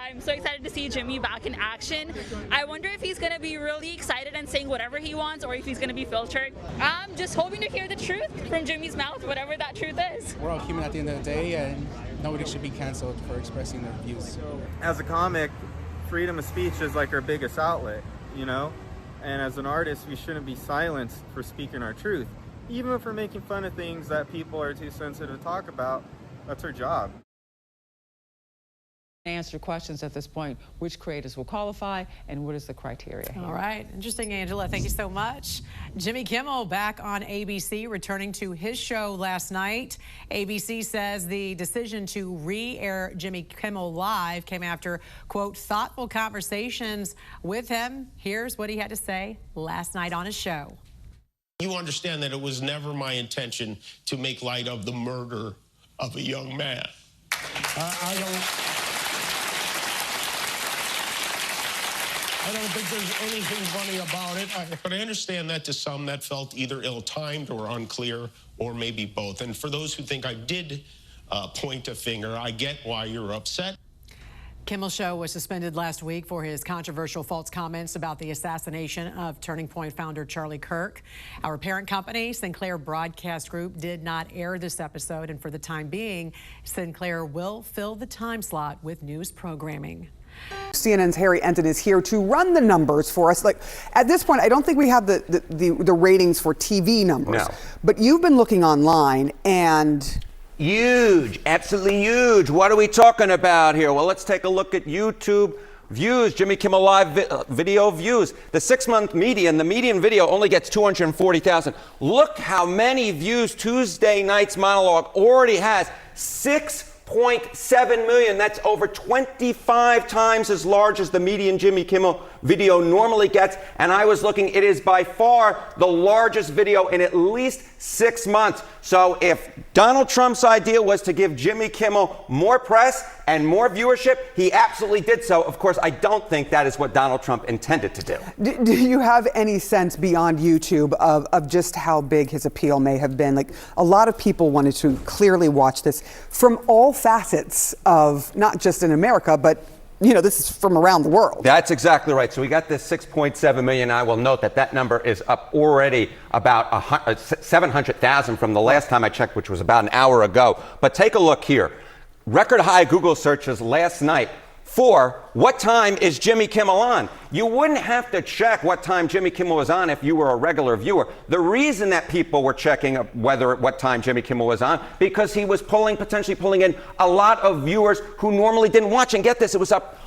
I'm so excited to see Jimmy back in action. I wonder if he's going to be really excited and saying whatever he wants, or if he's going to be filtered. I'm just hoping to hear the truth from Jimmy's mouth, whatever that truth is. We're all human at the end of the day, and nobody should be canceled for expressing their views. As a comic, freedom of speech is like our biggest outlet, you know? And as an artist, we shouldn't be silenced for speaking our truth. Even if we're making fun of things that people are too sensitive to talk about, that's our job. Answer questions at this point: which creators will qualify and what is the criteria? All right, interesting, Angela. Thank you so much. Jimmy Kimmel back on ABC, returning to his show last night. ABC says the decision to re-air Jimmy Kimmel Live came after, quote, thoughtful conversations with him. Here's what he had to say last night on his show. You understand that it was never my intention to make light of the murder of a young man. I don't think there's anything funny about it, but I understand that to some that felt either ill-timed or unclear, or maybe both. And for those who think I did point a finger, I get why you're upset. Kimmel's show was suspended last week for his controversial false comments about the assassination of Turning Point founder Charlie Kirk. Our parent company, Sinclair Broadcast Group, did not air this episode, and for the time being, Sinclair will fill the time slot with news programming. CNN's Harry Enton is here to run the numbers for us. Like, at this point, I don't think we have the ratings for TV numbers. No. But you've been looking online and... Huge, absolutely huge. What are we talking about here? Well, let's take a look at YouTube views, Jimmy Kimmel Live video views. The 6-month median, the median video only gets 240,000. Look how many views Tuesday night's monologue already has. 6.7 million. That's over 25 times as large as the median Jimmy Kimmel video normally gets. And I was looking, it is by far the largest video in at least 6 months. So if Donald Trump's idea was to give Jimmy Kimmel more press and more viewership, he absolutely did so. Of course, I don't think that is what Donald Trump intended to do. Do you have any sense beyond YouTube of just how big his appeal may have been? Like, a lot of people wanted to clearly watch this from all facets of, not just in America, but you know, this is from around the world. That's exactly right. So we got this 6.7 million. I will note that that number is up already about 700,000 from the last time I checked, which was about an hour ago. But take a look here. Record high Google searches last night for what time is Jimmy Kimmel on? You wouldn't have to check what time Jimmy Kimmel was on if you were a regular viewer. The reason that people were checking what time Jimmy Kimmel was on, because he was potentially pulling in a lot of viewers who normally didn't watch. And get this, it was up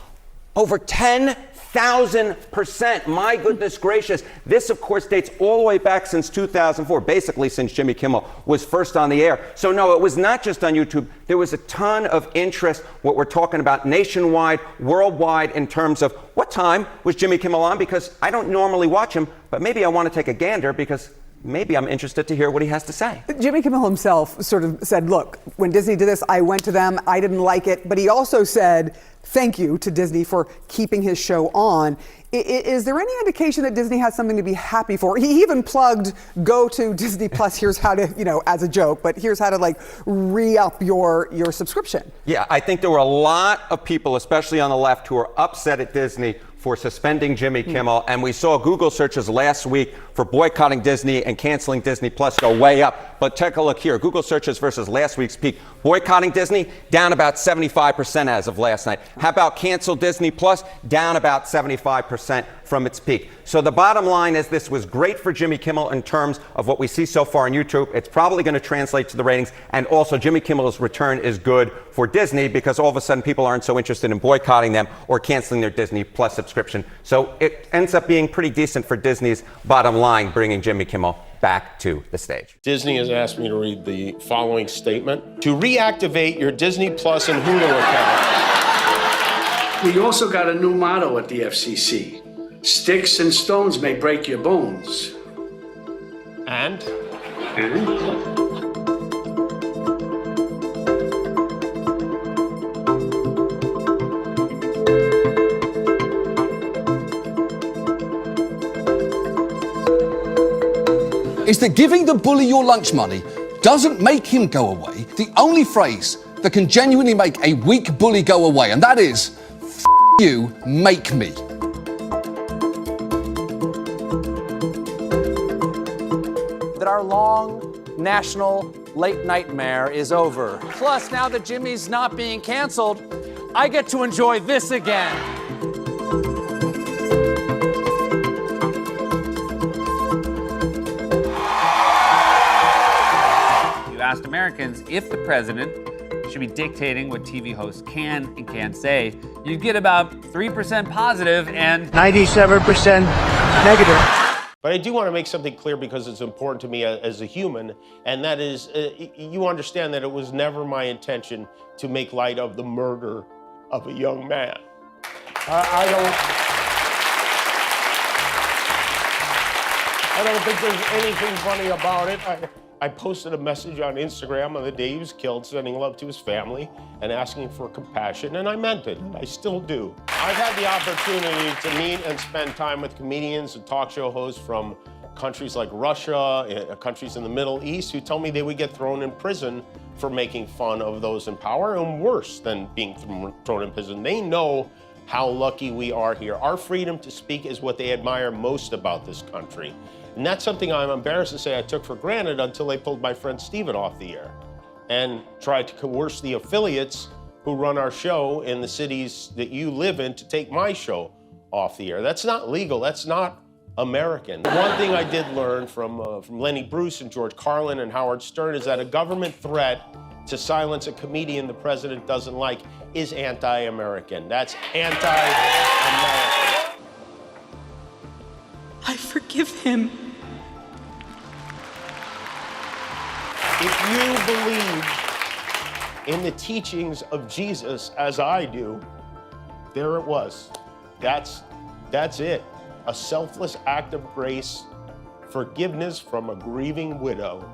over 10,000%. My goodness gracious. This, of course, dates all the way back since 2004, basically since Jimmy Kimmel was first on the air. So no, it was not just on YouTube. There was a ton of interest, what we're talking about nationwide, worldwide, in terms of what time was Jimmy Kimmel on, because I don't normally watch him, but maybe I want to take a gander because maybe I'm interested to hear what he has to say. Jimmy Kimmel himself sort of said, look, when Disney did this, I went to them, I didn't like it, but he also said thank you to Disney for keeping his show on. Is there any indication that Disney has something to be happy for? He even plugged, go to Disney Plus, here's how to, you know, as a joke, but here's how to like re-up your subscription. Yeah, I think there were a lot of people, especially on the left, who are upset at Disney for suspending Jimmy Kimmel, and we saw Google searches last week for boycotting Disney and canceling Disney Plus go way up. But take a look here. Google searches versus last week's peak. Boycotting Disney, down about 75% as of last night. How about cancel Disney Plus? Down about 75% from its peak. So the bottom line is this was great for Jimmy Kimmel in terms of what we see so far on YouTube. It's probably going to translate to the ratings. And also Jimmy Kimmel's return is good for Disney because all of a sudden people aren't so interested in boycotting them or canceling their Disney Plus subscription. So it ends up being pretty decent for Disney's bottom line, bringing Jimmy Kimmel back to the stage. Disney has asked me to read the following statement. To reactivate your Disney Plus and Hulu account. We also got a new motto at the FCC. Sticks and stones may break your bones. And? Is that giving the bully your lunch money doesn't make him go away. The only phrase that can genuinely make a weak bully go away, and that is, F you make me. That our long national late nightmare is over. Plus, now that Jimmy's not being canceled, I get to enjoy this again. You asked Americans if the president should be dictating what TV hosts can and can't say. You'd get about 3% positive and 97% negative. But I do want to make something clear because it's important to me as a human, and that is, you understand that it was never my intention to make light of the murder of a young man. I don't think there's anything funny about it. I posted a message on Instagram on the day he was killed, sending love to his family and asking for compassion, and I meant it. I still do. I've had the opportunity to meet and spend time with comedians and talk show hosts from countries like Russia, countries in the Middle East, who tell me they would get thrown in prison for making fun of those in power, and worse than being thrown in prison. They know how lucky we are here. Our freedom to speak is what they admire most about this country. And that's something I'm embarrassed to say I took for granted until they pulled my friend Steven off the air and tried to coerce the affiliates who run our show in the cities that you live in to take my show off the air. That's not legal. That's not American. One thing I did learn from Lenny Bruce and George Carlin and Howard Stern is that a government threat to silence a comedian the president doesn't like is anti-American. That's anti-American. I forgive him. If you believe in the teachings of Jesus as I do, there it was. That's it. A selfless act of grace, forgiveness from a grieving widow.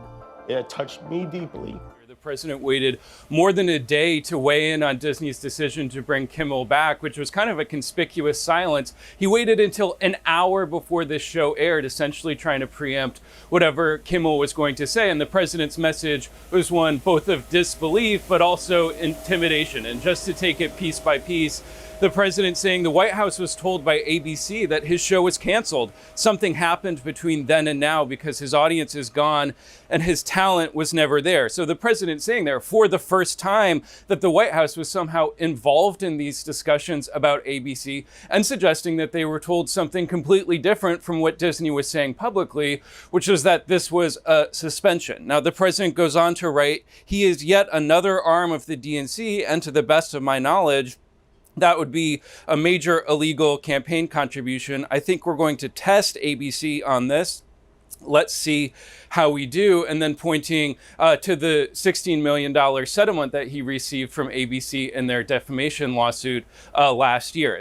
It touched me deeply. The president waited more than a day to weigh in on Disney's decision to bring Kimmel back, which was kind of a conspicuous silence. He waited until an hour before this show aired, essentially trying to preempt whatever Kimmel was going to say. And the president's message was one both of disbelief, but also intimidation. And just to take it piece by piece, the president saying the White House was told by ABC that his show was canceled. Something happened between then and now because his audience is gone and his talent was never there. So the president saying there for the first time that the White House was somehow involved in these discussions about ABC and suggesting that they were told something completely different from what Disney was saying publicly, which was that this was a suspension. Now, the president goes on to write, he is yet another arm of the DNC, and to the best of my knowledge, that would be a major illegal campaign contribution. I think we're going to test ABC on this. Let's see how we do. And then pointing to the $16 million settlement that he received from ABC in their defamation lawsuit last year.